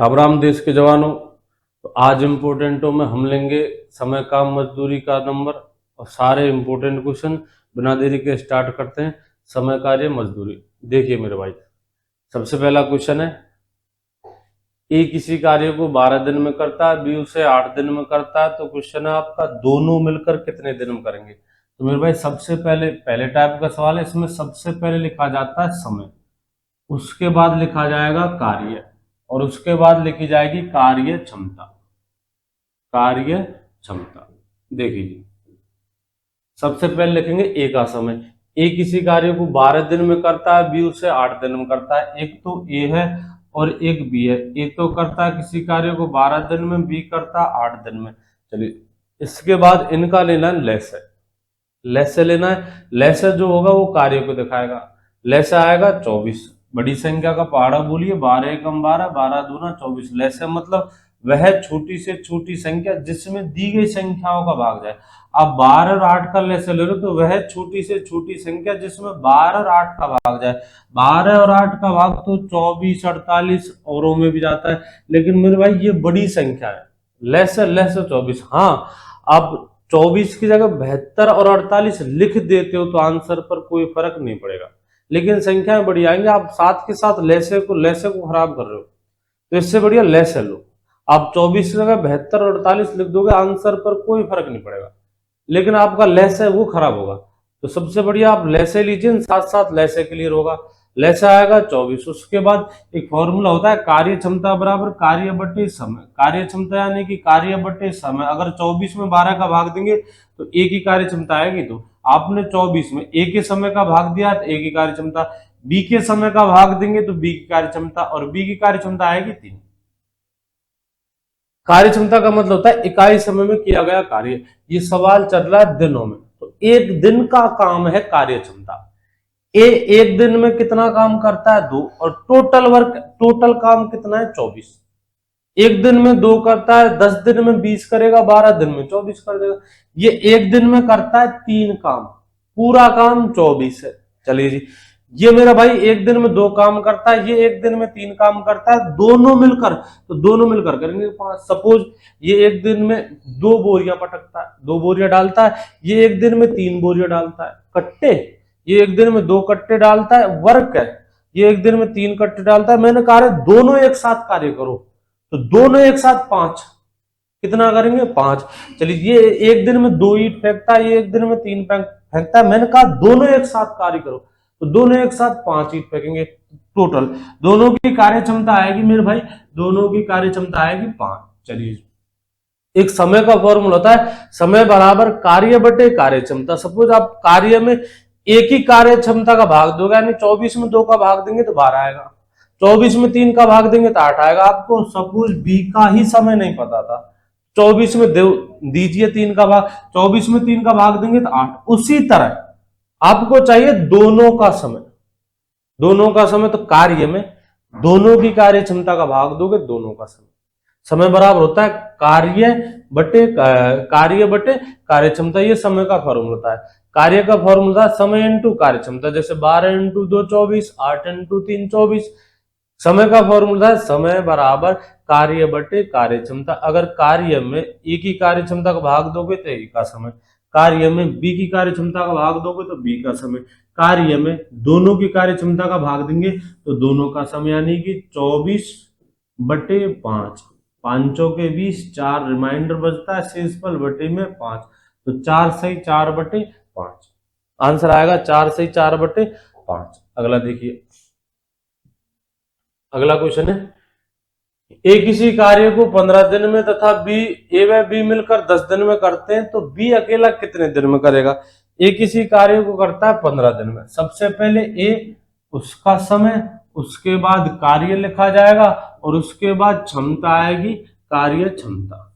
राम राम देश के जवानों। तो आज इम्पोर्टेंटों में हम लेंगे समय, काम, मजदूरी का नंबर और सारे इम्पोर्टेंट क्वेश्चन। बिना देरी के स्टार्ट करते हैं। समय, कार्य, मजदूरी। देखिए मेरे भाई, सबसे पहला क्वेश्चन है, ए किसी कार्य को 12 दिन में करता है, बी उसे 8 दिन में करता है। तो क्वेश्चन है आपका, दोनों मिलकर कितने दिन में करेंगे। तो मेरे भाई सबसे पहले टाइप का सवाल है। इसमें सबसे पहले लिखा जाता है समय, उसके बाद लिखा जाएगा कार्य और उसके बाद लिखी जाएगी कार्य क्षमता। कार्य क्षमता देखिए जी, सबसे पहले लिखेंगे ए का समय। ए किसी कार्य को 12 दिन में करता है, बी उसे 8 दिन में करता है। एक तो ए है और एक बी है। ए तो करता है किसी कार्य को 12 दिन में, बी करता है 8 दिन में। चलिए, इसके बाद इनका लेना है लेस है। लेस से लेना है। लेस जो होगा वो कार्य को दिखाएगा। लेस आएगा 24। बड़ी संख्या का पहाड़ा बोलिए, 12 एकम 12, 12 दूना 24। लेस मतलब वह छोटी से छोटी संख्या जिसमें दी गई संख्याओं का भाग जाए। अब 12 और 8 का लेस ले लो तो वह छोटी से छोटी संख्या जिसमें 12 और 8 का भाग जाए। 12 और 8 का भाग तो 24, 48 औरों में भी जाता है, लेकिन मेरे भाई ये बड़ी संख्या है। लेस 24। हाँ, अब 24 की जगह 72 और 48 लिख देते हो तो आंसर पर कोई फर्क नहीं पड़ेगा, लेकिन संख्याएं बड़ी आएंगी। आप साथ के साथ लेसे को खराब कर रहे हो, तो इससे बढ़िया लेसे लो। आप 24 की जगह 72 और 48 लिख दोगे, आंसर पर कोई फर्क नहीं पड़ेगा, लेकिन आपका लेस है वो खराब होगा। तो सबसे बढ़िया आप लेसे लीजिए, साथ साथ लेसे क्लियर होगा। लेसे आएगा 24। उसके बाद एक फॉर्मूला होता है, कार्य क्षमता बराबर कार्य बटे समय। कार्य क्षमता यानी कि कार्य बटे समय। अगर 24 में 12 का भाग देंगे तो ए की कार्य क्षमता आएगी। तो आपने 24 में ए के समय का भाग दिया तो ए की कार्य क्षमता, बी के समय का भाग देंगे तो बी की कार्य क्षमता, और बी की कार्य क्षमता आएगी 3। कार्य क्षमता का मतलब होता है इकाई समय में किया गया कार्य। ये सवाल चल रहा है दिनों में, तो एक दिन का काम है कार्य क्षमता। ए एक दिन में कितना काम करता है 2, और टोटल काम कितना है 24। एक दिन में 2 करता है, 10 दिन में 20 करेगा, 12 दिन में 24 कर देगा। ये एक दिन में करता है 3 काम, पूरा काम 24 है। चलिए जी, ये मेरा भाई एक दिन में 2 काम करता है, ये एक दिन में 3 काम करता है, दोनों मिलकर, तो दोनों मिलकर करेंगे 5। सपोज ये एक दिन में 2 बोरियां पटकता है, 2 बोरियां डालता है, ये एक दिन में 3 बोरियां डालता है। कट्टे, ये एक दिन में 2 कट्टे डालता है। वर्क है, ये एक दिन में 3 कट्टे डालता है। मैंने कहा दोनों एक साथ कार्य करो, तो दोनों एक साथ 5। कितना करेंगे 5। चलिए, ये एक दिन में 2 ईंट फेंकता है, ये एक दिन में 3 फेंकता है। मैंने कहा दोनों एक साथ कार्य करो, तो दोनों एक साथ 5 ईंट फेंकेंगे। टोटल दोनों की कार्य क्षमता आएगी मेरे भाई, दोनों की कार्य क्षमता आएगी 5। चलिए, एक समय का फॉर्मूला होता है, समय बराबर कार्य बटे कार्य क्षमता। सपोज आप कार्य में एक ही कार्य क्षमता का भाग दोगे, यानी 24 में 2 का भाग देंगे तो 12 आएगा, 24 में 3 का भाग देंगे तो 8 आएगा। आपको सपोज बी का ही समय नहीं पता था, 24 में दीजिए 3 का भाग, 24 में 3 का भाग देंगे तो 8। उसी तरह आपको चाहिए दोनों का समय। दोनों का समय तो कार्य में दोनों की कार्य क्षमता का भाग दोगे, दोनों का समय। समय बराबर होता है कार्य बटे कार्य क्षमता। ये समय का फॉर्मूला होता है। कार्य का फॉर्मूला समय इंटू कार्य क्षमता, जैसे 12 इंटू 2 24, 8 इंटू 3 24। समय का फॉर्मूला है समय बराबर कार्य बटे कार्य क्षमता। अगर कार्य में ए की कार्य क्षमता का भाग दोगे तो ए का समय, कार्य में बी की कार्य क्षमता का भाग दोगे तो बी का समय, कार्य में दोनों की कार्य क्षमता का भाग देंगे तो दोनों का समय, यानी कि 24 बटे 5। 5 के 20, 4 रिमाइंडर बचता है, शेषफल बटे में 5, तो 4 सही 4 बटे 5 आंसर आएगा। 4 सही 4 बटे 5। अगला देखिए, अगला क्वेश्चन है, ए किसी कार्य को 15 दिन में तथा ए व बी मिलकर 10 दिन में करते हैं, तो बी अकेला कितने दिन में करेगा। ए किसी कार्य को करता है 15 दिन में। सबसे पहले ए, उसका समय, उसके बाद कार्य लिखा जाएगा और उसके बाद क्षमता आएगी, कार्य क्षमता।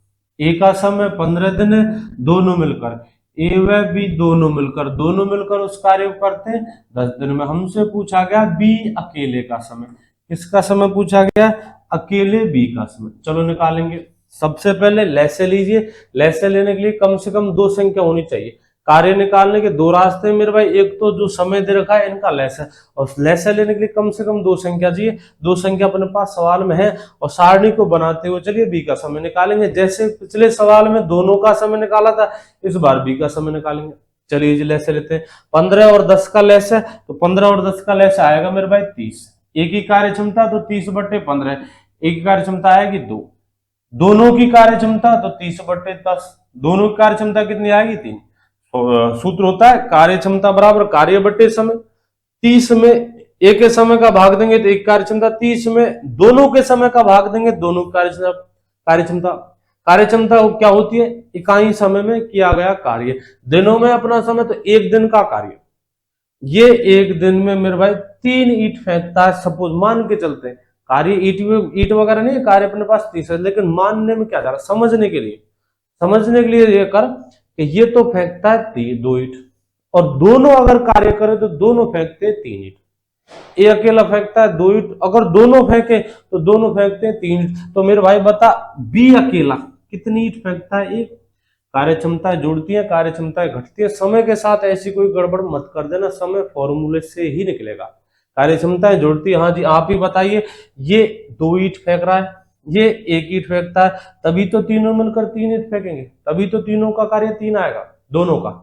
ए का समय 15 दिन है, दोनों मिलकर ए व बी दोनों मिलकर उस कार्य को करते हैं 10 दिन में। हमसे पूछा गया बी अकेले का समय। किसका समय पूछा गया, अकेले बी का समय। चलो निकालेंगे। सबसे पहले लेसे लीजिए। लेसे लेने के लिए कम से कम 2 संख्या होनी चाहिए। कार्य निकालने के दो रास्ते हैं मेरे भाई, एक तो जो समय दे रखा है इनका लेस है, और लेस लेने के लिए कम से कम दो संख्या चाहिए, दो संख्या अपने पास सवाल में है, और सारणी को बनाते हुए चलिए बी का समय निकालेंगे। जैसे पिछले सवाल में दोनों का समय निकाला था, इस बार बी का समय निकालेंगे। चलिए जी लेस लेते हैं, 15 और 10 का लेस है, तो 15 और 10 का लेस आएगा मेरे भाई 30। एक ही कार्य क्षमता तो 30/15, एक ही कार्य क्षमता आएगी 2, दोनों की कार्य क्षमता तो 30/10, दोनों की कार्य क्षमता कितनी आएगी 3। सूत्र होता है कार्य क्षमता बराबर कार्य बटे समय। 30 में एक के समय का भाग देंगे तो एक कार्य क्षमता, 30 में दोनों के समय का भाग देंगे दोनों कार्य क्षमता। कार्य क्षमता क्या होती है, इकाई समय में किया गया कार्य। दिनों में अपना समय तो एक दिन का कार्य, ये एक दिन में मेरे भाई 3 ईंट फेंकता है। सपोज मान के चलते हैं कार्य ईंट वगैरह नहीं है, कार्य अपने पास 30 है, लेकिन मानने में क्या जा रहा है, समझने के लिए ये कर कि ये तो फेंकता है 2 ईंट, और दोनों अगर कार्य करें तो दोनों फेंकते हैं 3 ईंट। ये अकेला फेंकता है 2 ईंट, अगर दोनों फेंके तो दोनों फेंकते हैं 3 ईंट। तो मेरे भाई बता बी अकेला कितनी ईंट फेंकता है, एक। कार्य क्षमताएं जुड़ती है, कार्य क्षमताएं घटती है। समय के साथ ऐसी कोई गड़बड़ मत कर देना, समय फॉर्मूले से ही निकलेगा। कार्य क्षमताएं जुड़ती है, हाँ जी आप ही बताइए, ये 2 ईंट फेंक रहा है, ये 1 ईंट फेंकता है, तभी तो तीनों मिलकर 3 ईंट फेंकेंगे, तभी तो तीनों का कार्य 3 आएगा दोनों का।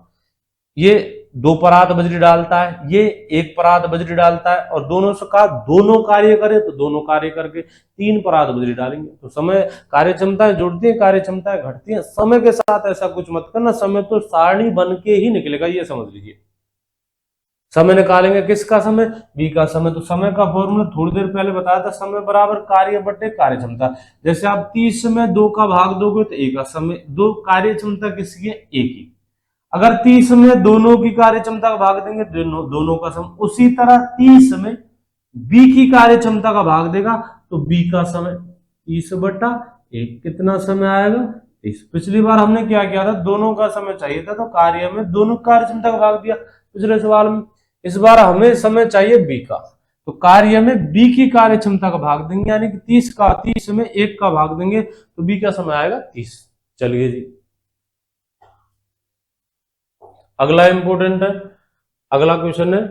ये 2 परात बजरी डालता है, ये 1 परात बजरी डालता है, और दोनों से कहा दोनों कार्य करे तो दोनों कार्य करके 3 परात बजरी डालेंगे। तो समय कार्य क्षमताएं जुड़ती है, कार्य क्षमताएं घटती है। समय के साथ ऐसा कुछ मत करना, समय तो सारणी बन के ही निकलेगा, ये समझ लीजिए। समय निकालेंगे किसका समय, बी का समय। तो समय का फॉर्मूला थोड़ी देर पहले बताया था, समय बराबर कार्य बटे कार्य क्षमता। जैसे आप 30 में 2 का भाग दोगे तो एक का समय, 2 कार्य क्षमता किसकी है, एक ही। अगर 30 में दोनों की कार्य क्षमता का भाग देंगे दोनों का समय, उसी तरह 30 में बी की कार्य क्षमता का भाग देगा तो बी का समय 30/1 कितना समय आएगा 30। पिछली बार हमने क्या किया था, दोनों का समय चाहिए था तो कार्य में दोनों कार्य क्षमता का भाग दिया पिछले सवाल में। इस बार हमें समय चाहिए बी का, तो कार्य में बी की कार्य क्षमता का भाग देंगे, यानी कि 30 में 1 का भाग देंगे तो बी का समय आएगा 30। चलिए जी अगला इंपोर्टेंट है, अगला क्वेश्चन है,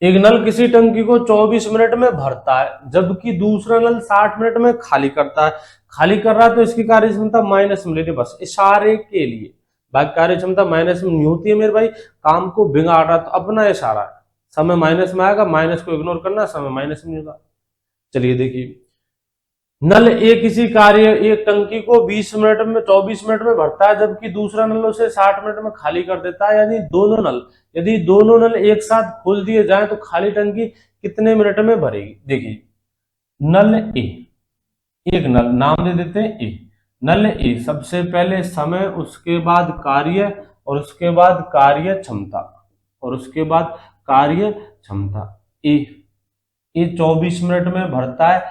एक नल किसी टंकी को 24 मिनट में भरता है जबकि दूसरा नल 60 मिनट में खाली करता है। खाली कर रहा है तो इसकी कार्य क्षमता माइनस में ले लीजिए, बस इशारे के लिए। बाकी कार्य क्षमता माइनस में नहीं होती है मेरे भाई, काम को बिगाड़ रहा तो अपना इशारा है, समय माइनस में आएगा, माइनस को इग्नोर करना, समय माइनस में होगा। चलिए देखिए, नल ए किसी कार्य एक टंकी को 24 मिनट में भरता है जबकि दूसरा नल उसे 60 मिनट में खाली कर देता है। यानी यदि दोनों नल एक साथ खोल दिए जाएं तो खाली टंकी कितने मिनट में भरेगी। देखिए नल ए, एक नल नाम दे देते हैं ए, नल ए सबसे पहले समय, उसके बाद कार्य, और उसके बाद कार्य क्षमता, और उसके बाद कार्य क्षमता। ए 24 मिनट में भरता है,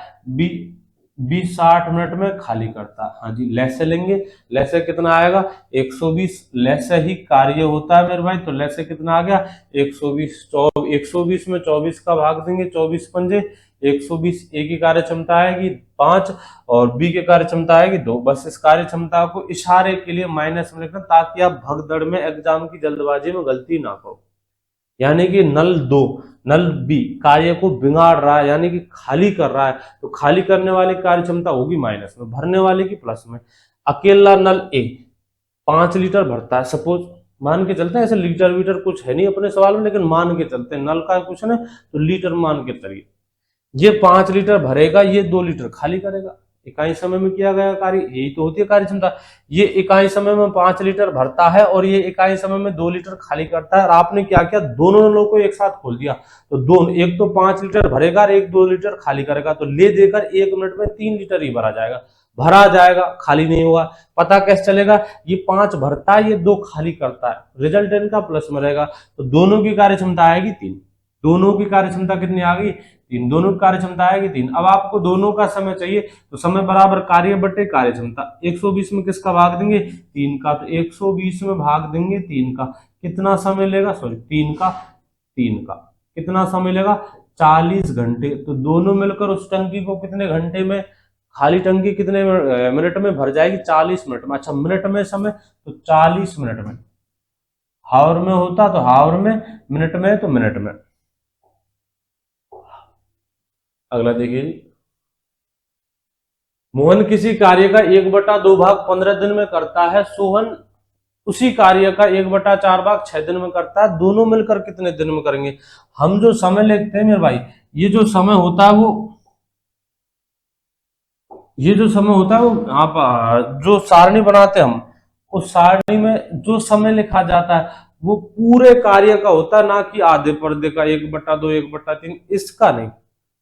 बी 60 मिनट में खाली करता है। हाँ जी लैसे लेंगे, लैसे कितना आएगा 120, लैसे ही कार्य होता है मेरे भाई, तो लैसे कितना आ गया 120 में 24 का भाग देंगे, 24 पंजे 120, ए की कार्य क्षमता आएगी 5 और बी की कार्य क्षमता आएगी 2। बस इस कार्य क्षमता को इशारे के लिए माइनस में लिखना ताकि आप भगदड़ में एग्जाम की जल्दबाजी में गलती ना करो। यानी कि नल बी कार्य को बिगाड़ रहा है, यानी कि खाली कर रहा है, तो खाली करने वाली कार्य क्षमता होगी माइनस में, भरने वाले की प्लस में। अकेला नल ए 5 लीटर भरता है, सपोज मान के चलते हैं, ऐसे लीटर वीटर कुछ है नहीं अपने सवाल में, लेकिन मान के चलते हैं, नल का क्वेश्चन है तो लीटर मान के चलिए। ये 5 लीटर भरेगा, ये 2 लीटर खाली करेगा। इकाई समय में किया गया कार्य, यही तो होती है कार्य क्षमता। ये इकाई समय में 5 लीटर भरता है और ये इकाई समय में 2 लीटर खाली करता है। और आपने क्या किया, दोनों नलों को एक साथ खोल दिया, तो दोनों, एक तो 5 लीटर भरेगा और एक 2 लीटर खाली करेगा, तो ले देकर 1 मिनट में 3 लीटर ही भरा जाएगा, खाली नहीं होगा। पता कैसे चलेगा, ये 5 भरता है, ये 2 खाली करता है, रिजल्ट इनका प्लस में रहेगा, तो दोनों की कार्य क्षमता आएगी 3। दोनों की कार्य क्षमता कितनी आ गई 3, दोनों की कार्य क्षमता आएगी 3। अब आपको दोनों का समय चाहिए, तो समय बराबर कार्य बटे कार्य क्षमता। 120 में किसका भाग देंगे 3 का, तो 120 में भाग देंगे 3 का, कितना समय लेगा, सॉरी 3 का कितना समय लेगा 40 घंटे। तो दोनों मिलकर उस टंकी को कितने घंटे में, खाली टंकी कितने मिनट में भर जाएगी 40 मिनट में। अच्छा मिनट में समय, तो 40 मिनट में हावर में होता तो हावर में, मिनट में तो मिनट में। अगला देखिए जी, मोहन किसी कार्य का 1/2 भाग 15 दिन में करता है, सोहन उसी कार्य का 1/4 भाग 6 दिन में करता है, दोनों मिलकर कितने दिन में करेंगे। हम जो समय लिखते हैं मेरे भाई, ये जो समय होता है वो, ये जो समय होता है वो आप जो सारणी बनाते हैं हम, उस सारणी में जो समय लिखा जाता है वो पूरे कार्य का होता है, ना कि आधे पर्दे का 1/2 1/3, इसका नहीं।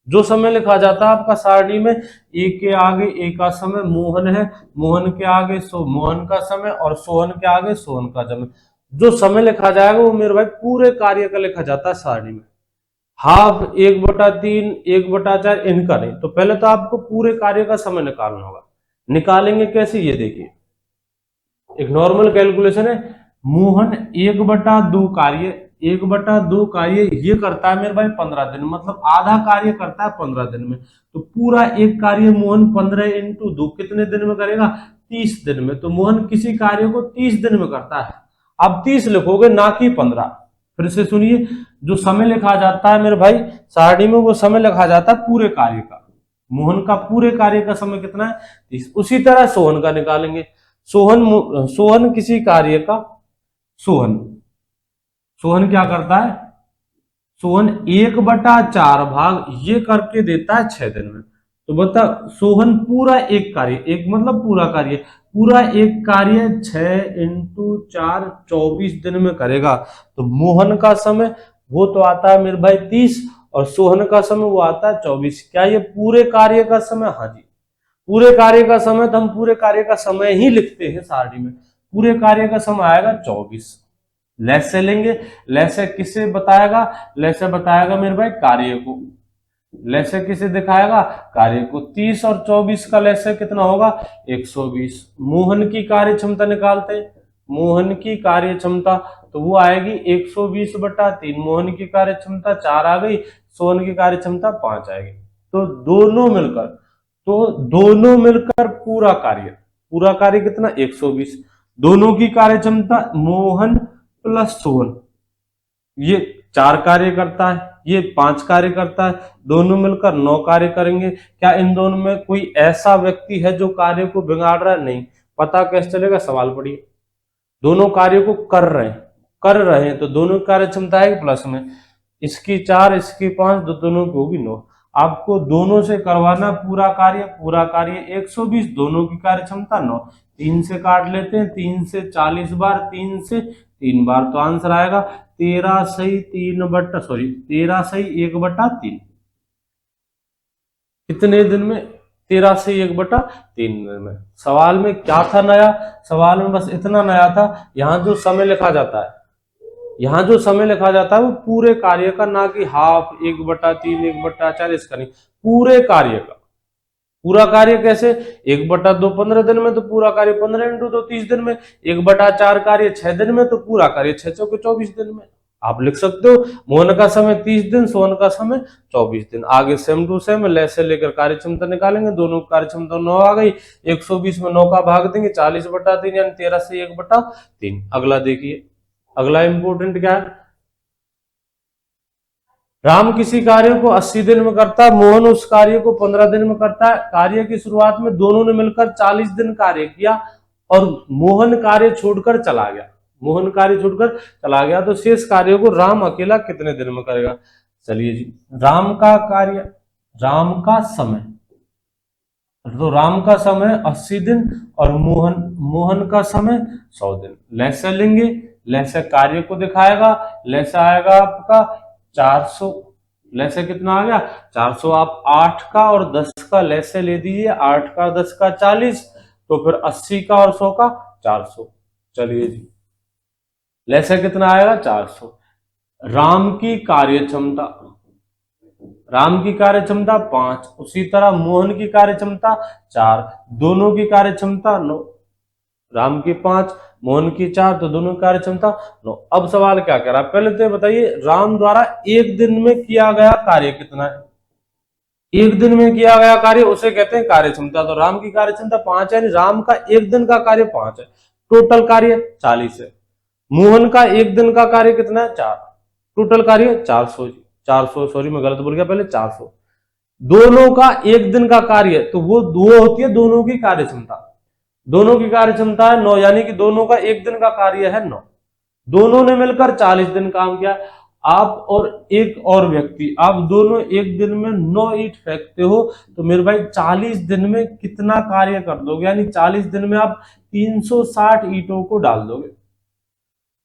जो समय लिखा जाता है आपका सारणी में, ए के आगे ए का समय मोहन है, मोहन के आगे मोहन का समय, और सोहन के आगे सोहन का समय। जो समय लिखा जाएगा वो मेरे भाई पूरे कार्य का लिखा जाता है सारणी में। हाफ, 1/3, 1/4 इनका नहीं। तो पहले तो आपको पूरे कार्य का समय निकालना होगा। निकालेंगे कैसे, ये देखिए, एक नॉर्मल कैलकुलेशन है। मोहन 1/2 कार्य, 1/2 कार्य ये करता है मेरे भाई 15 दिन, मतलब आधा कार्य करता है 15 दिन में। तो पूरा एक कार्य मोहन 15 × 2 कितने दिन में करेगा, 30 दिन में। तो मोहन किसी कार्य को 30 दिन में करता है। अब 30 लिखोगे, ना कि 15। फिर से सुनिए, जो समय लिखा जाता है मेरे भाई सारणी में, वो समय लिखा जाता है पूरे कार्य का। मोहन का पूरे कार्य का समय कितना है, 30। उसी तरह सोहन का निकालेंगे। सोहन किसी कार्य का, सोहन सोहन क्या करता है, सोहन 1/4 भाग ये करके देता है 6 दिन में। तो बता, सोहन पूरा एक कार्य, एक मतलब पूरा कार्य, पूरा एक कार्य 6 × 4 24 दिन में करेगा। तो मोहन का समय वो तो आता है मेरे भाई 30, और सोहन का समय वो आता है 24। क्या ये पूरे कार्य का समय, हाँ जी पूरे कार्य का समय। तो हम पूरे कार्य का समय ही लिखते हैं सारणी में। पूरे कार्य का समय आएगा 24। लेस से लेंगे, लेस से किसे बताएगा, लेस से बताएगा मेरे भाई कार्य को, लेस से किसे दिखाएगा, कार्य को। 30 और 24 का लेस से कितना होगा, 120। मोहन की कार्य क्षमता निकालते हैं, मोहन की कार्य क्षमता तो वो आएगी 120/3। मोहन की कार्य क्षमता 4 आ गई, सोहन की कार्य क्षमता 5 आएगी। तो दोनों मिलकर पूरा कार्य, पूरा कार्य कितना, 120। दोनों की कार्य क्षमता मोहन प्लस सोहन, ये 4 कार्य करता है, ये 5 कार्य करता है, दोनों मिलकर 9 कार्य करेंगे। क्या इन दोनों में कोई ऐसा व्यक्ति है जो कार्य को बिगाड़ रहा है, नहीं। पता कैसे चलेगा, सवाल पढ़िए। दोनों कार्य को कर रहे हैं तो दोनों कार्य क्षमता है प्लस में, इसकी 4 इसकी 5, दोनों की होगी 9। आपको दोनों से करवाना पूरा कार्य 120, दोनों की कार्य क्षमता 9। 3 से काट लेते हैं, 3 से 40 बार, 3 से 3 बार, तो आंसर आएगा 13 सही 1/3। कितने दिन में, 13 से 1/3 दिन में। सवाल में क्या था नया, सवाल में बस इतना नया था, यहाँ जो समय लिखा जाता है, यहाँ जो समय लिखा जाता है वो पूरे कार्य का, ना कि हाफ, 1/3 1/4 इसका नहीं, पूरे कार्य का। पूरा कार्य कैसे, 1/2 15 दिन में, तो पूरा कार्य 15 × 2 30 दिन में। 1/4 कार्य 6 दिन में, तो पूरा कार्य 6 × 24 दिन में। आप लिख सकते हो मोहन का समय 30 दिन, सोहन का समय 24 दिन। आगे सेम टू सेम लेस से लेकर कार्य क्षमता निकालेंगे, दोनों कार्य क्षमता 9 आ गई, 120 में 9 का भाग देंगे, 40/3 यानी 13 से 1/3। अगला देखिए, अगला इंपोर्टेंट क्या है, राम किसी कार्य को 80 दिन में करता है, मोहन उस कार्य को 15 दिन में करता है। कार्य की शुरुआत में दोनों ने मिलकर 40 दिन कार्य किया और मोहन कार्य छोड़कर चला गया, मोहन कार्य छोड़कर चला गया, तो शेष कार्य को राम अकेला कितने दिन में करेगा। चलिए जी, राम का कार्य, राम का समय, तो राम का समय 80 दिन और मोहन का समय 100 दिन। लैसे लेंगे, लैसे कार्य को दिखाएगा, लैसे आएगा आपका 400। लैसे कितना आ गया, 400। आप 8 का और 10 का लैसे ले दीजिए, 8 का 10 का 40, तो फिर 80 का और 100 का 400। चलिए जी, लैसे कितना आएगा, 400। राम की कार्य क्षमता, राम की कार्य क्षमता 5, उसी तरह मोहन की कार्य क्षमता 4, दोनों की कार्य क्षमता 9। राम की 5, मोहन की 4, तो दोनों की कार्य क्षमता 9। अब सवाल क्या कह रहा है, पहले तो बताइए राम द्वारा एक दिन में किया गया कार्य कितना है। एक दिन में किया गया कार्य उसे कहते हैं कार्य क्षमता। तो राम की कार्य क्षमता 5 है, राम का एक दिन का कार्य 5 है, टोटल कार्य 40 है। मोहन का एक दिन का कार्य कितना है 4, टोटल कार्य 400 जी, 400 सॉरी मैं गलत बोल गया पहले 400। दोनों का एक दिन का कार्य तो वो दो होती है दोनों की कार्य क्षमता, दोनों की कार्य क्षमता है 9, यानी कि दोनों का एक दिन का कार्य है 9। दोनों ने मिलकर 40 दिन काम किया। आप और एक और व्यक्ति, आप दोनों एक दिन में 9 ईंट फेंकते हो, तो मेरे भाई 40 दिन में कितना कार्य कर दोगे, यानी 40 दिन में आप 360 ईंटों को डाल दोगे।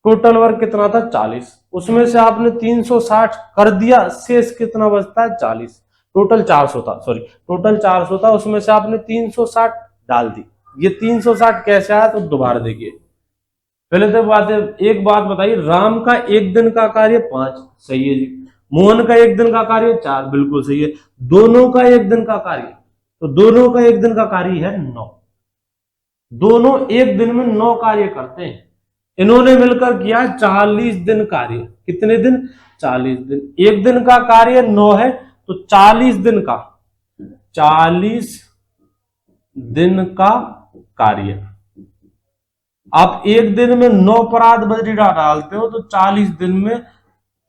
टोटल वर्क कितना था 40, उसमें से आपने 360 कर दिया, शेष कितना बचता है 40। टोटल 400 था, सॉरी टोटल 400 था, उसमें से आपने 360 डाल दी। ये 360 कैसे आया तो दोबारा देखिए। पहले तो बात है, एक बात बताइए, राम का एक दिन का कार्य 5, सही है जी। मोहन का एक दिन का कार्य 4, बिल्कुल सही है। दोनों का एक दिन का कार्य, तो दोनों का एक दिन का कार्य है 9। दोनों एक दिन में 9 कार्य करते हैं। इन्होंने मिलकर किया 40 दिन कार्य। कितने दिन 40 दिन। एक दिन का कार्य 9 है, तो 40 दिन का 40 दिन का कार्य। आप एक दिन में 9 परात बजरी डालते हो, तो 40 दिन में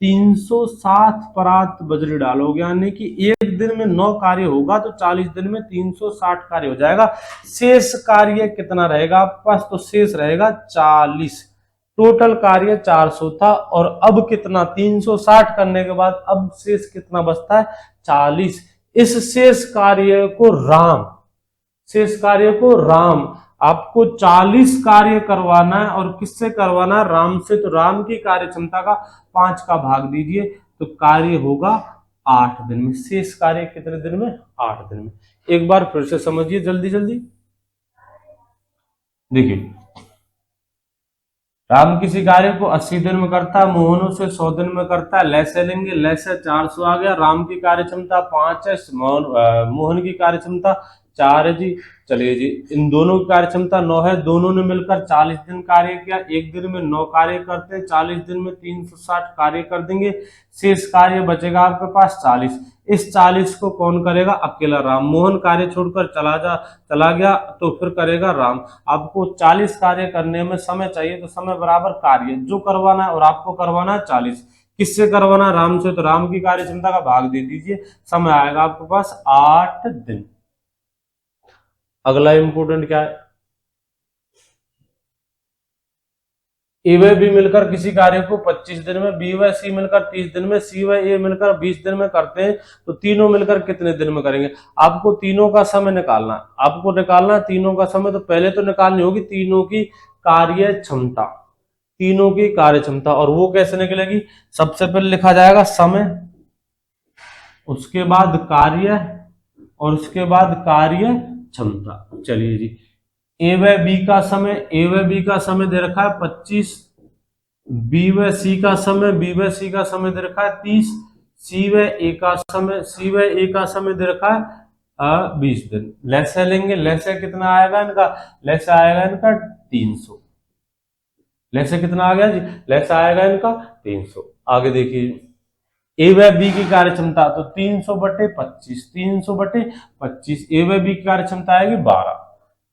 360 परात बजरी डालोगे, यानी कि एक दिन में 9 कार्य होगा तो 40 दिन में 360 कार्य हो जाएगा। शेष कार्य कितना रहेगा आपके पास, तो शेष रहेगा 40। टोटल कार्य 400 था, और अब कितना 360 करने के बाद अब शेष कितना बचता है 40। इस शेष कार्य को राम आपको 40 कार्य करवाना है, और किससे करवाना है, राम से। तो राम की कार्य क्षमता का 5 का भाग दीजिए, तो कार्य होगा 8 दिन में। शेष कार्य कितने दिन में 8 दिन में। एक बार फिर से समझिए जल्दी जल्दी। देखिए, राम किसी कार्य को 80 दिन में करता है, मोहन उसे 100 दिन में करता है। लैसे लेंगे, लैसे 400 आ गया। राम की कार्य क्षमता 5 है, मोहन की कार्य क्षमता 4 है जी। चलिए जी, इन दोनों की कार्य क्षमता 9 है। दोनों ने मिलकर 40 दिन कार्य किया। एक दिन में 9 कार्य करते हैं, 40 दिन में 360 कार्य कर देंगे। शेष कार्य बचेगा आपके पास 40। इस 40 को कौन करेगा, अकेला राम। मोहन कार्य छोड़कर चला गया, तो फिर करेगा राम। आपको 40 कार्य करने में समय चाहिए, तो समय बराबर कार्य जो करवाना है, और आपको करवाना है 40। किससे करवाना है, राम से। तो राम की कार्य क्षमता का भाग दे दीजिए, समय आएगा आपके पास 8 दिन। अगला इंपोर्टेंट क्या है, ए व बी मिलकर किसी कार्य को 25 दिन में, बी व सी मिलकर 30 दिन में, सी व ए मिलकर 20 दिन में करते हैं, तो तीनों मिलकर कितने दिन में करेंगे। आपको तीनों का समय निकालना है, आपको निकालना तीनों का समय। तो पहले तो निकालनी होगी तीनों की कार्य क्षमता, तीनों की कार्य क्षमता। और वो कैसे निकलेगी, सबसे पहले लिखा जाएगा समय, उसके बाद कार्य, और उसके बाद कार्य क्षमता। चलिए जी, ए व बी का समय दे रखा है 25, बी व सी का समय दे रखा है 30, सी व ए का समय दे रखा है 20 दिन। लैसे लेंगे, लैसे कितना आएगा इनका, लैसे आएगा इनका 300। लैसे कितना आ गया जी, लैसे आएगा इनका 300। आगे देखिए, ए व बी की कार्य क्षमता, तो 300/25, 300/25। ए व बी की कार्य क्षमता आएगी 12।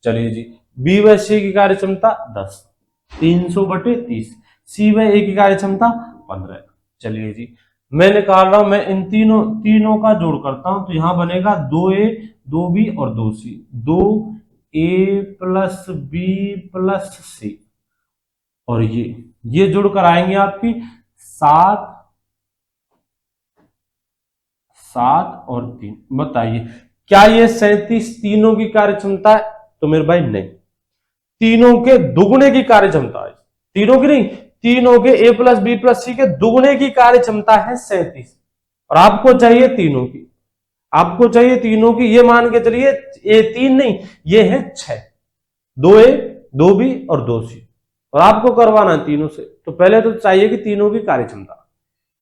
चलिए जी, बी व सी की कार्य क्षमता 10, 300/30। सी व ए की कार्य क्षमता 15। चलिए जी, मैं निकाल रहा हूं, मैं इन तीनों का जोड़ करता हूं, तो यहां बनेगा 2a, 2b और 2c। 2a + b + c, और ये जुड़कर आएंगे आपकी 7 और 3। बताइए, क्या ये 37 तीनों की कार्य क्षमता है, तो मेरे भाई नहीं, तीनों के दुगुने की कार्य क्षमता है। तीनों की नहीं, तीनों के a + b + c के दुगुने की कार्य क्षमता है 37, और आपको चाहिए तीनों की, ये मान के चलिए, ये 3 नहीं, ये है 6, 2a, 2b और 2c, और आपको करवाना तीनों से। तो पहले तो चाहिए कि तीनों की कार्य क्षमता।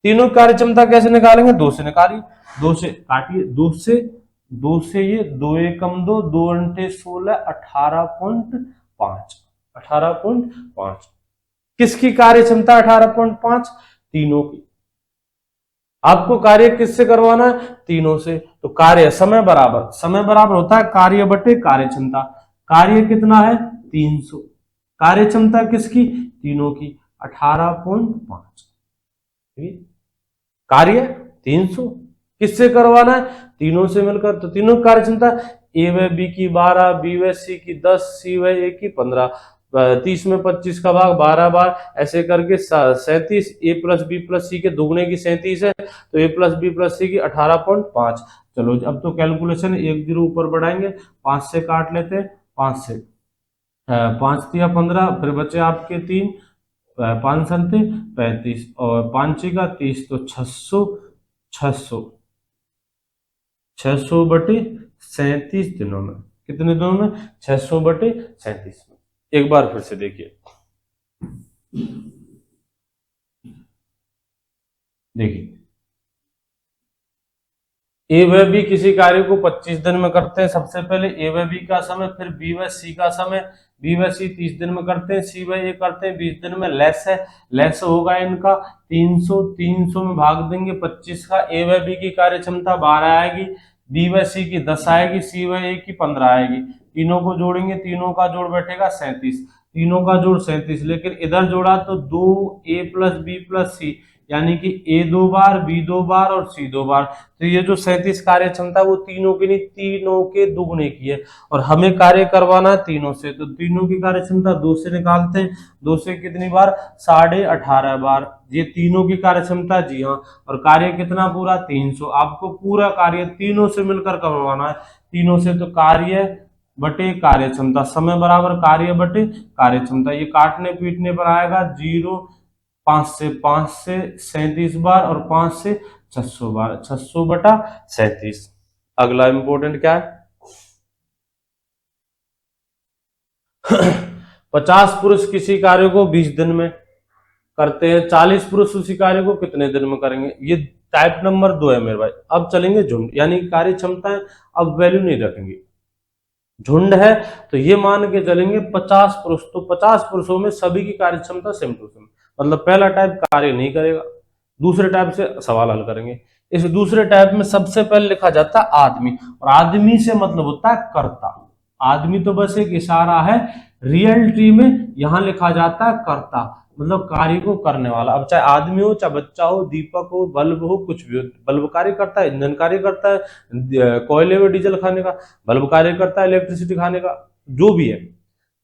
तीनों की कार्य क्षमता कैसे निकालेंगे, 2 से निकालिए, 2 से काटिए, 2 से ये 2 एकम 2, 2 × 16, 18.5, 18.5। किसकी कार्य क्षमता 18.5, तीनों की। आपको कार्य किससे करवाना है, तीनों से। तो कार्य समय बराबर होता है कार्य बटे कार्य क्षमता। कार्य कितना है 300, कार्य क्षमता किसकी, तीनों की। 18.5। कार्य 300 किससे करवाना है? तीनों से मिलकर। तो तीनों की कार्य क्षमता ए व बी की 12, बी व सी की 10, सी व ए की 15, 30 में 25 का भाग 12 बार, ऐसे करके 37। ए प्लस बी प्लस सी के दुगने की 37 है, तो ए प्लस बी प्लस सी की 18.5। चलो अब तो कैलकुलेशन 1 0 ऊपर बढ़ाएंगे, 5 से काट लेते हैं, 5 से 5 दिया 15, फिर बचे आपके 3, 5 संते 35 और 5 का 30, तो 600 600 600 बटे 37 दिनों में। कितने दिनों में? 600 बटे 37 में। एक बार फिर से देखिए, ए व बी किसी कार्य को 25 दिन में करते हैं। सबसे पहले ए व बी का समय, फिर बी व सी का समय। बी व सी 30 दिन में करते हैं, सी व ए करते हैं 20 दिन में। लेस है, लेस होगा इनका 300, 300 में भाग देंगे 25 का। ए व बी की कार्य क्षमता 12 आएगी, बी व सी की 10 आएगी, सी व ए की 15 आएगी। तीनों को जोड़ेंगे, तीनों का जोड़ बैठेगा 37, तीनों का जोड़ 37। लेकिन इधर जोड़ा तो 2 ए प्लस बी प्लस सी, यानी कि ए 2 बार, बी 2 बार और सी 2 बार। तो ये जो 37 कार्य क्षमता वो तीनों की नहीं, तीनों के दुगने की है, और हमें कार्य करवाना है तीनों से। तो तीनों की कार्य क्षमता 2 से निकालते हैं, 2 से कितनी बार? 18.5 बार। ये तीनों की कार्य क्षमता, जी हाँ। और कार्य कितना पूरा? 300। आपको पूरा कार्य तीनों से मिलकर करवाना है, तीनों से। तो कार्य बटे कार्य क्षमता, समय बराबर कार्य बटे कार्य क्षमता। ये काटने पीटने पर आएगा 0, 5 से 37 बार और 5 से 600 बार, 600 बटा 37। अगला इंपॉर्टेंट क्या है? 50 पुरुष किसी कार्य को 20 दिन में करते हैं, 40 पुरुष उसी कार्य को कितने दिन में करेंगे? ये टाइप नंबर 2 है मेरे भाई। अब चलेंगे झुंड, यानी कार्य क्षमताएं अब वैल्यू नहीं रखेंगे। झुंड है तो ये मान के चलेंगे 50 पुरुष, तो 50 पुरुषों में सभी की कार्य क्षमता सेम टू सेम। मतलब पहला टाइप कार्य नहीं करेगा, दूसरे टाइप से सवाल हल करेंगे। इस दूसरे टाइप में सबसे पहले लिखा जाता है आदमी, और आदमी से मतलब होता है कर्ता। आदमी तो बस एक इशारा है, रियलिटी में यहां लिखा जाता है कर्ता, मतलब कार्य को करने वाला। अब चाहे आदमी हो, चाहे बच्चा हो, दीपक हो, बल्ब हो, कुछ भी हो। बल्ब कार्य करता है, ईंधन कार्य करता है, कोयले में डीजल खाने का, बल्ब कार्य करता है इलेक्ट्रिसिटी खाने का, जो भी है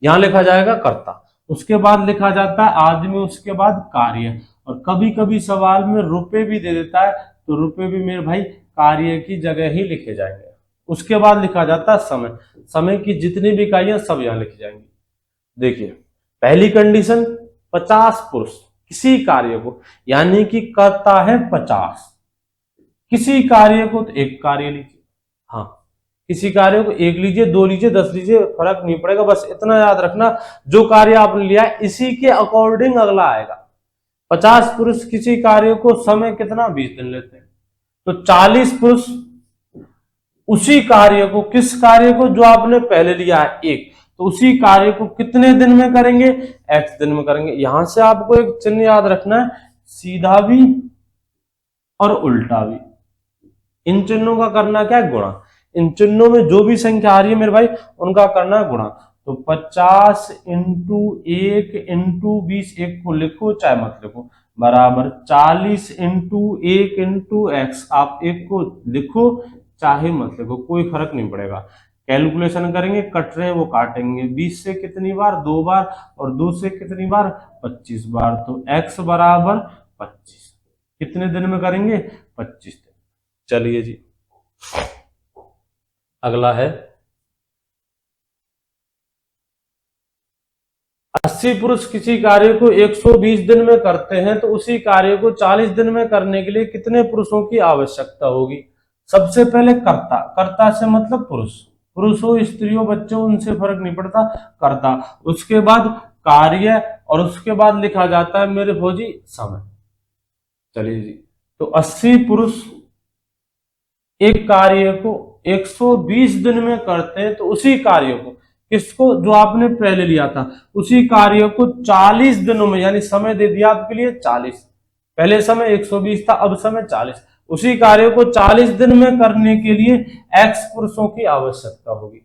यहां लिखा जाएगा कर्ता। उसके बाद लिखा जाता है आदमी, उसके बाद कार्य। और कभी कभी सवाल में रुपए भी दे देता है, तो रुपए भी मेरे भाई कार्य की जगह ही लिखे जाएंगे। उसके बाद लिखा जाता है समय, समय की जितनी भी इकाइयां सब यहां लिखी जाएंगी। देखिए पहली कंडीशन, 50 पुरुष किसी कार्य को, यानी कि करता है 50, किसी कार्य को तो एक कार्य लीजिए। हाँ, किसी कार्य को एक लीजिए, 2 लीजिए, 10 लीजिए, फर्क नहीं पड़ेगा। बस इतना याद रखना, जो कार्य आपने लिया है इसी के अकॉर्डिंग अगला आएगा। 50 पुरुष किसी कार्य को समय कितना? 20 दिन लेते हैं। तो 40 पुरुष उसी कार्य को, किस कार्य को? जो आपने पहले लिया है एक, तो उसी कार्य को कितने दिन में करेंगे? x दिन में करेंगे। यहां से आपको एक चिन्ह याद रखना है, सीधा भी और उल्टा भी। इन चिन्हों का करना क्या है? गुणा। इन चिन्हों में जो भी संख्या आ रही है मेरे भाई, उनका करना है गुणा। तो 50 इंटू 1 इंटू 20, एक को लिखो चाहे मत लिखो, बराबर 40 इंटू 1 इंटू एक्स। आप एक को लिखो चाहे मत लिखो, कोई फर्क नहीं पड़ेगा। कैलकुलेशन करेंगे, कट रहे हैं वो काटेंगे। 20 से कितनी बार? 2 बार, और 2 से कितनी बार? 25 बार। तो x बराबर 25। कितने दिन में करेंगे? 25 दिन। चलिए जी, अगला है 80 पुरुष किसी कार्य को 120 दिन में करते हैं, तो उसी कार्य को 40 दिन में करने के लिए कितने पुरुषों की आवश्यकता होगी? सबसे पहले कर्ता, कर्ता से मतलब पुरुष, पुरुष हो स्त्री हो बच्चे हो उनसे फर्क नहीं पड़ता, कर्ता। उसके बाद कार्य, और उसके बाद लिखा जाता है मेरे फौजी समय। चलिए जी, तो 80 पुरुष एक कार्य को 120 दिन में करते हैं, तो उसी कार्य को, किसको? जो आपने पहले लिया था, उसी कार्य को 40 दिनों में, यानी समय दे दिया आपके लिए 40। पहले समय 120 था, अब समय 40। उसी कार्य को 40 दिन में करने के लिए x पुरुषों की आवश्यकता होगी।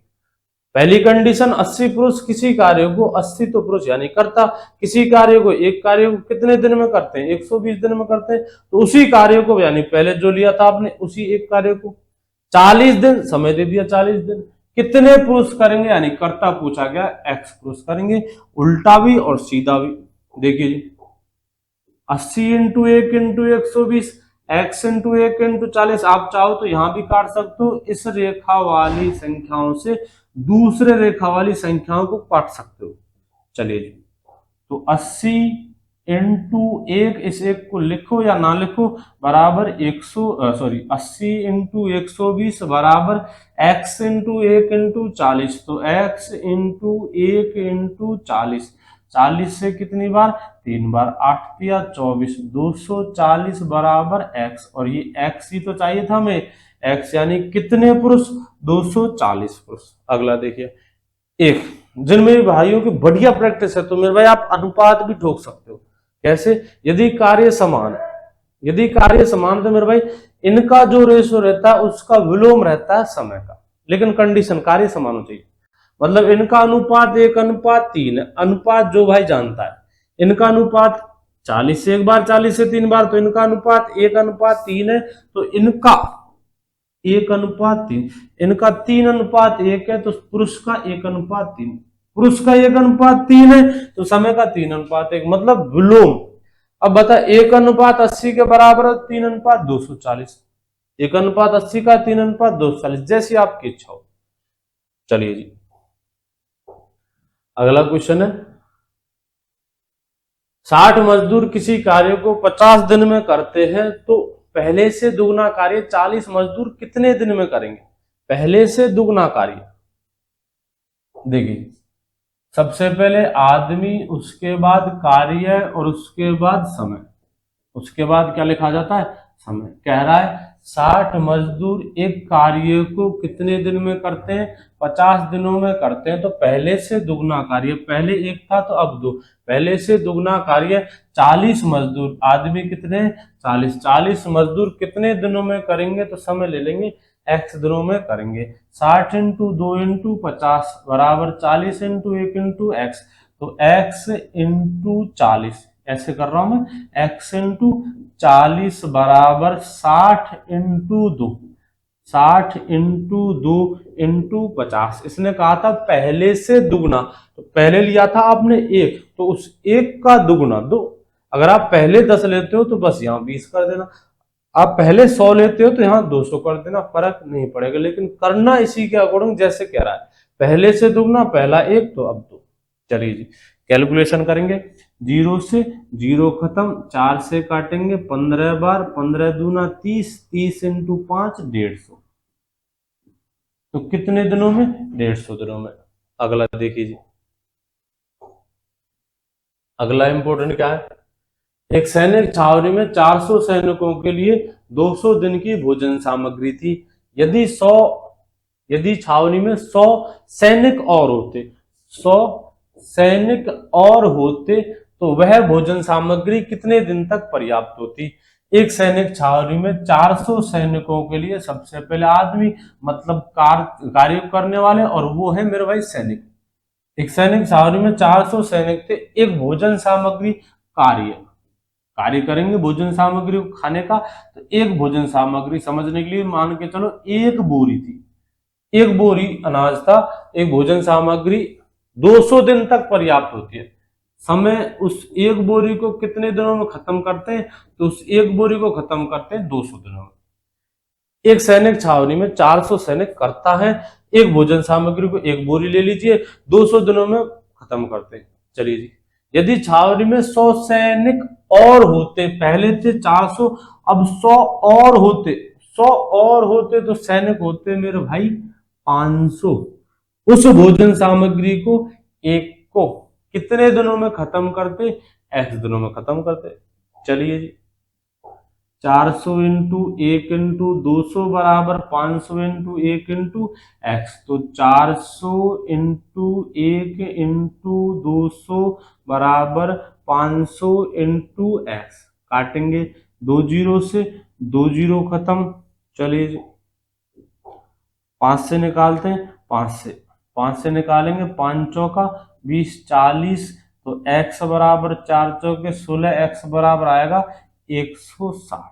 पहली कंडीशन 80 पुरुष किसी कार्य को 80 तो पुरुष यानी करता, किसी कार्य को एक कार्य को कितने दिन में करते हैं 120 दिन में करते हैं, तो उसी कार्य को यानी पहले जो लिया था आपने उसी एक कार्य को 40 दिन समय दे दिया 40 दिन, कितने पुरुष करेंगे यानी कर्ता पूछा गया x पुरुष करेंगे, उल्टा भी और सीधा भी। देखिए जी 80 into 1 into 120 x into 1 into 40, आप चाहो तो यहां भी काट सकते हो, इस रेखा वाली संख्याओं से दूसरे रेखा वाली संख्याओं को काट सकते हो। चलिए जी तो 80 इंटू 1, इस एक को लिखो या ना लिखो, बराबर 80 इंटू 120 बराबर x इंटू 1 इंटू 40, तो x इंटू 1 इंटू 40, 40 से कितनी बार 3 बार, 8 दिया 24, 240 बराबर x, और ये x ही तो चाहिए था हमें, x यानी कितने पुरुष 240 पुरुष। अगला देखिए एक, जिनमें भाइयों की बढ़िया प्रैक्टिस है तो मेरे भाई आप अनुपात भी ठोक सकते हो। कैसे? यदि कार्य समान है, यदि कार्य समान तो मेरे भाई इनका जो रेशो रहता है उसका विलोम रहता है समय का, लेकिन कंडीशन कार्य समान हो चाहिए। मतलब इनका अनुपात 1:3 है, अनुपात जो भाई जानता है, इनका अनुपात 40 से एक बार 40 से 3 बार, तो इनका अनुपात 1:3 है, तो इनका 1:3, इनका 3:1 है, तो पुरुष का 1:3, पुरुष का 1:3 है तो समय का 3:1, मतलब विलोम। अब बता 1:80 के बराबर 3:240, 1:80 का 3:240, जैसी आपकी इच्छा हो। चलिए जी अगला क्वेश्चन है, 60 मजदूर किसी कार्य को 50 दिन में करते हैं, तो पहले से दुगना कार्य 40 मजदूर कितने दिन में करेंगे? पहले से दुगना कार्य, देखिए सबसे पहले आदमी, उसके बाद कार्य और उसके बाद समय, उसके बाद क्या लिखा जाता है समय। कह रहा है 60 मजदूर एक कार्य को कितने दिन में करते हैं? 50 दिनों में करते हैं, तो पहले से दुगना कार्य, पहले एक था तो अब दो, पहले से दुगना कार्य 40 मजदूर, आदमी कितने 40, 40 मजदूर कितने दिनों में करेंगे? तो समय ले लेंगे x दिनों में करेंगे, 60 इंटू 2 इंटू 50 बराबर 40 इंटू 1 इंटू x, तो x इंटू 40, ऐसे कर रहा हूं मैं, x इंटू 40 बराबर 60 इंटू 2, 60 इंटू 2 इंटू 50। इसने कहा था पहले से दुगना, तो पहले लिया था आपने 1, तो उस 1 का दुगना 2। अगर आप पहले 10 लेते हो तो बस यहाँ 20 कर देना, आप पहले 100 लेते हो तो यहाँ 200 कर देना, फर्क नहीं पड़ेगा, लेकिन करना इसी के अकॉर्डिंग जैसे कह रहा है, पहले से दुगना, पहला 1 तो अब 2। चलिए जी कैलकुलेशन करेंगे, 0 से 0 खत्म, 4 से काटेंगे 15 बार, 15 दूना 30, 30 इंटू 5 150, तो कितने दिनों में? 150 दिनों में। अगला देखिए जी, अगला इंपॉर्टेंट क्या है, एक सैनिक छावनी में 400 सैनिकों के लिए 200 दिन की भोजन सामग्री थी। यदि छावनी में 100 सैनिक और होते, 100 सैनिक और होते तो वह भोजन सामग्री कितने दिन तक पर्याप्त होती? एक सैनिक छावनी में 400 सैनिकों के लिए, सबसे पहले आदमी मतलब कार्य करने वाले, और वो है मेरे भाई सैनिक। एक सैनिक छावनी में 400 सैनिक थे, एक भोजन सामग्री कार्य करेंगे भोजन सामग्री को खाने का, तो एक भोजन सामग्री समझने के लिए मान के चलो एक बोरी थी, एक बोरी अनाज था, एक भोजन सामग्री 200 दिन तक पर्याप्त होती है। समय उस एक बोरी को कितने दिनों में खत्म करते हैं? तो उस एक बोरी को खत्म करते हैं 200 दिनों में। एक सैनिक छावनी में 400 सैनिक करता है, एक भोजन सामग्री को एक बोरी ले लीजिए, 200 दिनों में खत्म करते हैं। चलिए जी, यदि छावनी में 100 सैनिक और होते, पहले थे 400, अब 100 और होते, 100 और होते तो सैनिक होते मेरे भाई 500, उस भोजन सामग्री को एक को कितने दिनों में खत्म करते? x दिनों में खत्म करते। चलिए जी 400 इंटू 1 इंटू 200 बराबर 500 इंटू 1 इंटू एक्स, तो 400 इंटू 1 इंटू 200 बराबर 500 इंटू एक्स, काटेंगे 2 जीरो से, 2 जीरो खत्म। चलिए 5 से निकालते हैं, 5 से 5 से निकालेंगे, 5 चौका 20, 40, तो x बराबर 4 चौके 16, x बराबर आएगा 160।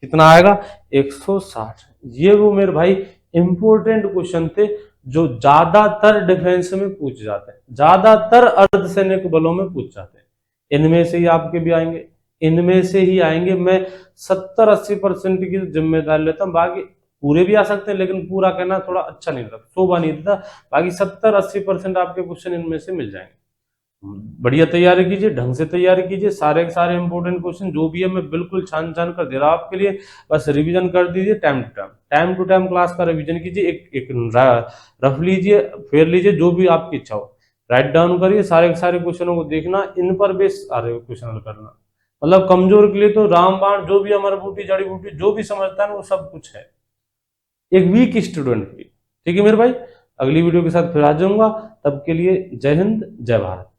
कितना आएगा? 160। ये वो मेरे भाई इंपॉर्टेंट क्वेश्चन थे जो ज्यादातर डिफेंस में पूछ जाते हैं, ज्यादातर अर्धसैनिक बलों में पूछ जाते हैं। इनमें से ही आपके भी आएंगे, इनमें से ही आएंगे। मैं 70-80% की जिम्मेदारी लेता हूँ, बाकी पूरे भी आ सकते हैं, लेकिन पूरा कहना थोड़ा अच्छा नहीं लगता, शोभा नहीं देता। बाकी 70-80% आपके क्वेश्चन इनमें से मिल जाएंगे। बढ़िया तैयारी कीजिए, ढंग से तैयारी कीजिए। सारे के सारे इंपॉर्टेंट क्वेश्चन जो भी है मैं बिल्कुल छान छान कर दे रहा हूं आपके लिए। बस रिवीजन कर दीजिए टाइम टू टाइम क्लास का रिवीजन कीजिए। एक रफ लीजिए, फेर लीजिए, जो भी आपकी इच्छा हो राइट डाउन करिए। सारे के सारे क्वेश्चनों को देखना, इन पर बेस सारे क्वेश्चन हल करना। मतलब कमजोर के लिए तो रामबाण, जो भी अमर बूटी, जड़ी बूटी, जो भी समझता है ना वो सब कुछ है एक वीक स्टूडेंट के लिए। ठीक है मेरे भाई, अगली वीडियो के साथ फिर आ जाऊंगा। तब के लिए जय हिंद, जय भारत।